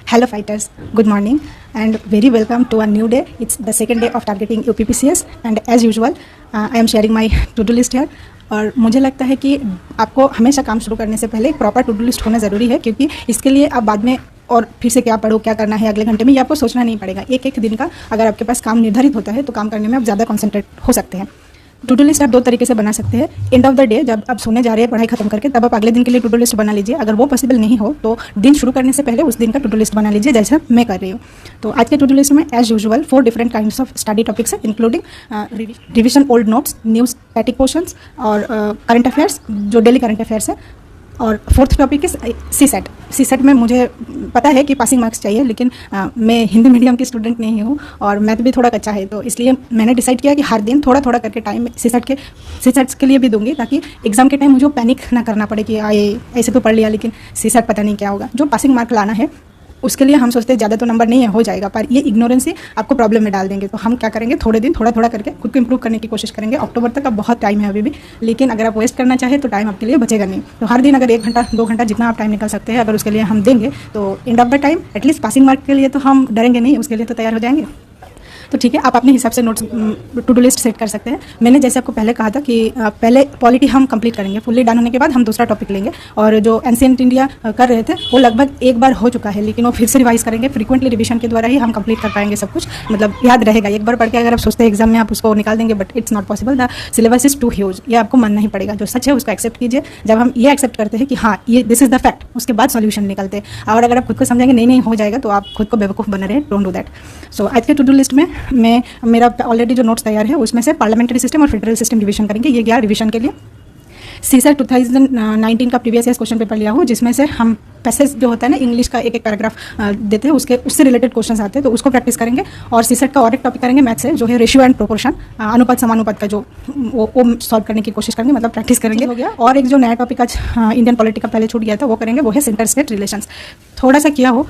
Hello fighters, good morning and very welcome to a new day. It's the second day of targeting UPPCS and as usual I am sharing my to-do list here. और मुझे लगता है कि आपको हमेशा काम शुरू करने से पहले एक प्रॉपर टू डू लिस्ट होना ज़रूरी है, क्योंकि इसके लिए आप बाद में और फिर से क्या पढ़ो, क्या करना है अगले घंटे में, ये आपको सोचना नहीं पड़ेगा। एक एक दिन का अगर आपके पास काम निर्धारित होता है तो काम करने में आप ज़्यादा कॉन्सेंट्रेट हो सकते हैं। टू डू लिस्ट आप दो तरीके से बना सकते हैं। एंड ऑफ द डे जब आप सोने जा रहे हैं पढ़ाई खत्म करके, तब आप अगले दिन के लिए टू डू लिस्ट बना लीजिए। अगर वो पॉसिबल नहीं हो तो दिन शुरू करने से पहले उस दिन का टू डू लिस्ट बना लीजिए, जैसा मैं कर रही हूँ। तो आज के टू डू लिस्ट में as usual 4 different kinds of study topics है, including revision old notes, news, static portions और करंट अफेयर्स जो डेली करंट अफेयर्स है। और fourth topic is CSAT में मुझे पता है कि पासिंग मार्क्स चाहिए, लेकिन मैं हिंदी मीडियम की स्टूडेंट नहीं हूँ और मैथ भी थोड़ा कच्चा है, तो इसलिए मैंने डिसाइड किया कि हर दिन थोड़ा थोड़ा करके टाइम सी सेट्स के लिए भी दूंगी, ताकि एग्जाम के टाइम मुझे पैनिक ना करना पड़े कि ऐसे तो पढ़ लिया लेकिन सी सेट पता नहीं क्या होगा। जो पासिंग मार्क लाना है उसके लिए हम सोचते हैं ज़्यादा तो नंबर नहीं है, हो जाएगा, पर ये इग्नोरेंस ही आपको प्रॉब्लम में डाल देंगे। तो हम क्या करेंगे, थोड़े दिन थोड़ा थोड़ा करके खुद को इंप्रूव करने की कोशिश करेंगे। अक्टूबर तक अब बहुत टाइम है अभी भी, लेकिन अगर आप वेस्ट करना चाहें तो टाइम आपके लिए बचेगा नहीं। तो हर दिन अगर 1 घंटा 2 घंटा जितना आप टाइम निकाल सकते हैं अगर उसके लिए हम देंगे तो and of the time at least passing mark के लिए तो हम डरेंगे नहीं, उसके लिए तो तैयार हो जाएंगे। तो ठीक है, आप अपने हिसाब से notes to do list set कर सकते हैं। मैंने जैसे आपको पहले कहा था कि पहले पॉलिटी हम कंप्लीट करेंगे, फुल्ली डन होने के बाद हम दूसरा टॉपिक लेंगे। और जो एंशिएंट इंडिया कर रहे थे वो लगभग एक बार हो चुका है, लेकिन वो फिर से रिवाइज करेंगे। फ्रीक्वेंटली रिविजन के द्वारा ही हम कंप्लीट कर पाएंगे सब कुछ, मतलब याद रहेगा। एक बार पढ़ के अगर आप सोचते हैं एग्जाम में आप उसको निकाल देंगे, but it's not possible. The syllabus is too huge, ये आपको मानना ही पड़ेगा। जो सच है उसको एक्सेप्ट कीजिए। जब हम ये एक्सेप्ट करते हैं कि हाँ ये दिस इज द फैक्ट, उसके बाद सॉल्यूशन निकलते हैं। और अगर आप खुद को समझेंगे नहीं हो जाएगा, तो आप खुद को बेवकूफ़ बना रहे हैं। Don't do that. सो आज के टू डू लिस्ट में मेरा ऑलरेडी जो नोट्स तैयार है उसमें से पार्लियामेंट्री सिस्टम और फेडरल सिस्टम रिवीजन करेंगे। ये गया रिवीजन के लिए। सीसेट 2019 का प्रीवियस ईयर क्वेश्चन पेपर लिया हूँ, जिसमें से हम पैसेज जो होता है ना इंग्लिश का एक पैराग्राफ देते हैं, उससे रिलेटेड क्वेश्चन आते हैं, तो उसको प्रैक्टिस करेंगे। और सीसेट का और एक टॉपिक करेंगे मैथ से, जो है रेशियो एंड प्रोपोर्शन, अनुपात समानुपात का, जो वो सॉल्व करने की कोशिश करेंगे, मतलब प्रैक्टिस करेंगे। हो गया। और एक जो नया टॉपिक आज इंडियन पॉलिटिक का पहले छूट गया था वो करेंगे, वो है सेंटर स्टेट रिलेशंस। थोड़ा सा किया हो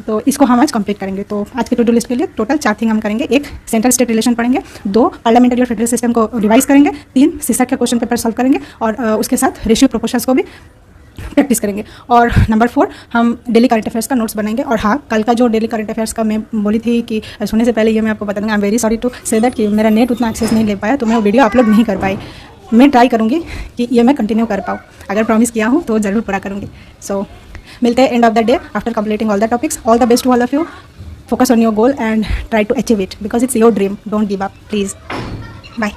तो इसको हम आज कंप्लीट करेंगे। तो आज के टू डू लिस्ट के लिए टोटल 4 थिंग हम करेंगे। 1 सेंटर स्टेट रिलेशन पढ़ेंगे, 2 पार्लियामेंट्री और फेडरल सिस्टम को रिवाइज करेंगे, 3 सीसेट का क्वेश्चन पेपर सॉल्व करेंगे और उसके साथ रेशियो प्रोपोर्शंस को भी प्रैक्टिस करेंगे। और नंबर 4 हम डेली करंट अफेयर्स का नोट्स बनाएंगे। और हाँ, कल का जो डेली करंट अफेयर्स का मैं बोली थी कि सुनने से पहले ये मैं आपको बता दूंगा, I am very sorry to say that कि मेरा नेट उतना एक्सेस नहीं ले पाया, तो मैं वो वीडियो अपलोड नहीं कर पाई। मैं ट्राई करूँगी कि ये मैं कंटिन्यू कर पाऊँ। अगर प्रॉमिस किया हूँ तो ज़रूर पूरा करूँगी। सो मिलते हैं end of the day after completing all the topics. All the best to all of you. Focus on your goal and try to achieve it, because it's your dream. Don't give up please. Bye.